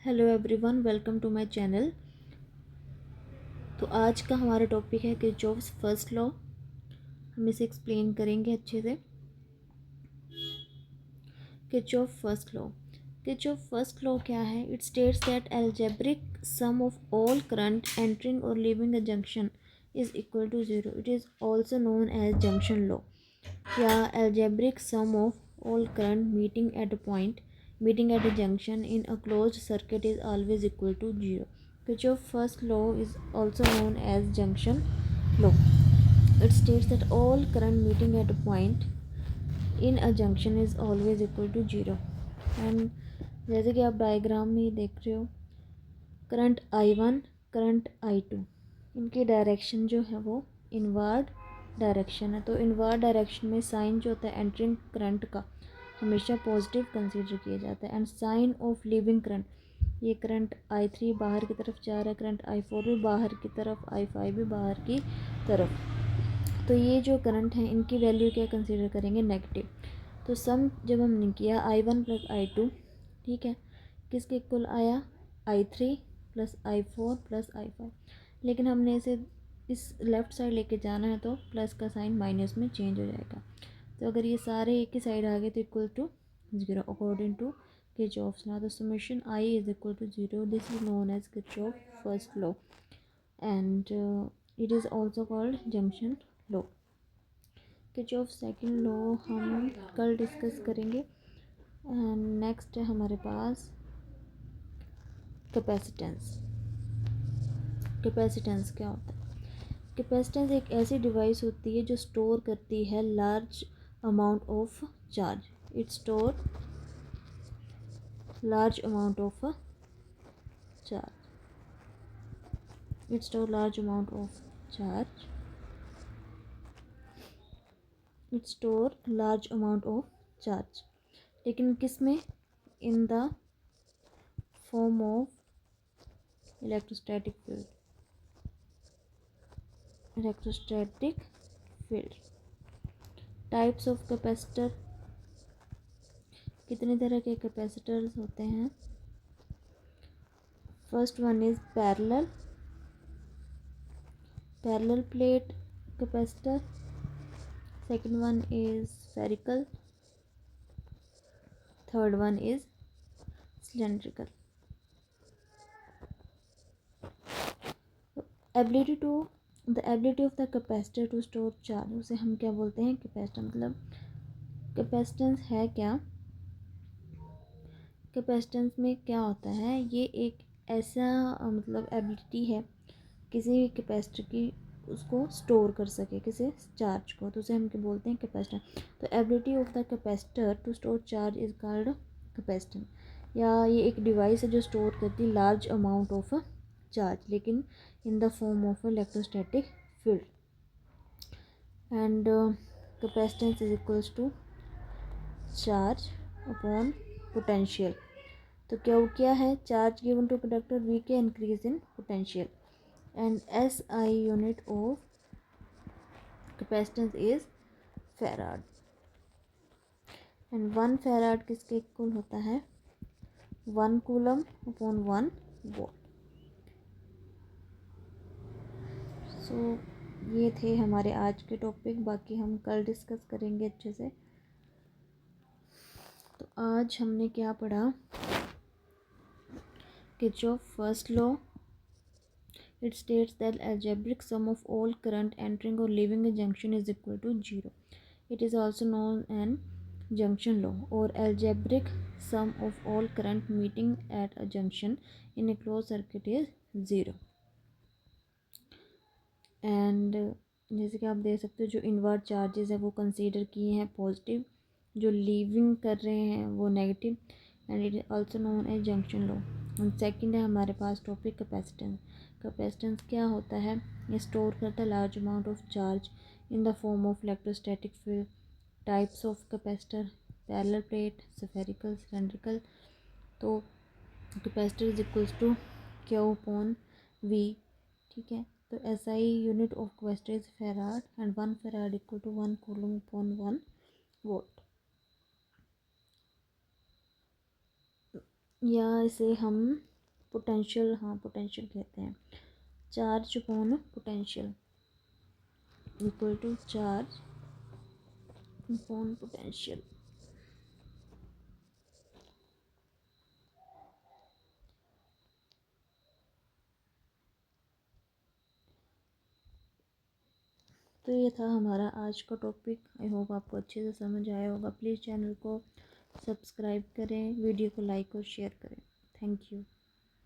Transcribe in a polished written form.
Hello everyone, welcome to my channel. तो आज का हमारा टॉपिक है किरचॉफ्स फर्स्ट लॉ। हम इसे एक्सप्लेन करेंगे अच्छे से। किरचॉफ फर्स्ट लॉ क्या है? It states that algebraic sum of all current entering और leaving a junction is equal to zero. It is also known as junction law या algebraic sum of all current meeting at a junction in a closed circuit is always equal to zero. Kirchhoff's first law is also known as junction law. It states that all current meeting at a point in a junction is always equal to zero. And जैसे कि आप diagram में देख रहे हो, current I1, current I2, इनकी direction जो है वो इनवर्ड डायरेक्शन है। तो इनवर्ड डायरेक्शन में साइन जो होता है एंटरिंग करंट का हमेशा पॉजिटिव कंसीडर किया जाता है। And sign of leaving current, ये करंट I3 बाहर की तरफ जा रहा है, करंट I4 भी बाहर की तरफ, I5 भी बाहर की तरफ। तो ये जो करंट हैं इनकी वैल्यू क्या कंसीडर करेंगे? नेगेटिव। तो सम जब हमने किया I1 प्लस I2, ठीक है, किसके इक्वल आया? I3 plus I4 plus I5। लेकिन हमने इसे इस लेफ़्ट साइड लेके जाना है तो प्लस का साइन माइनस में चेंज हो जाएगा। तो अगर ये सारे एक ही साइड आ गए तो equal to zero according to Kirchhoff's law. तो summation I is equal to zero. This is known as Kirchhoff first law and it is also called junction law. Kirchhoff second law हम कल discuss करेंगे। And next है हमारे पास capacitance. Capacitance क्या होता है? Capacitance एक ऐसी डिवाइस होती है जो स्टोर करती है large amount of charge. It store large amount of charge. It store large amount of charge. It store large amount of charge, लेकिन किस में? In the form of electrostatic field. Electrostatic field. Types of capacitor, कितने तरह के capacitors होते हैं? First one is parallel plate capacitor. Second one is spherical. Third one is cylindrical. The ability of the capacitor to store charge, उसे हम क्या बोलते हैं? कैपेसिटर। मतलब कैपेसिटेंस है क्या? कैपेसिटेंस में क्या होता है? ये एक ऐसा मतलब एबिलिटी है किसी भी कैपेसिटर की, उसको स्टोर कर सके किसी चार्ज को, तो उसे हम क्या बोलते हैं? कैपेसिटर। तो ability of the capacitor to store charge is called capacitance. या ये एक डिवाइस है जो स्टोर करती लार्ज अमाउंट ऑफ चार्ज, लेकिन in the form of electrostatic field. And capacitance is equals to charge upon potential. तो क्या है? Charge given to conductor V के increase in potential. And S I unit of capacitance is farad. And 1 farad किसके equal होता है? 1 coulomb upon 1 volt. सो ये थे हमारे आज के टॉपिक, बाकी हम कल डिस्कस करेंगे अच्छे से। तो आज हमने क्या पढ़ा? Kirchhoff first law, it states that algebraic sum of all current entering or leaving a junction is equal to zero. It is also known as junction law or algebraic sum of all current meeting at a junction in a closed circuit is zero. And जैसे कि आप देख सकते हो, जो invert charges है वो consider किए हैं पॉजिटिव, जो लीविंग कर रहे हैं वो negative. And it is also known as junction law. And second है हमारे पास टॉपिक कैपेसिटेंस। कैपेसिटेंस क्या होता है? ये स्टोर करता है large amount of charge in the form of electrostatic field. Types of capacitor, parallel plate, spherical, cylindrical. तो capacitor is equals to Q upon V, ठीक है। तो S I unit of capacitor is farad and 1 farad equal to 1 coulomb upon 1 volt. या इसे हम potential, हाँ potential कहते हैं। Charge upon potential equal to charge upon potential. तो ये था हमारा आज का टॉपिक। आई होप आपको अच्छे से समझ आया होगा। प्लीज़ चैनल को सब्सक्राइब करें, वीडियो को लाइक और शेयर करें। Thank you.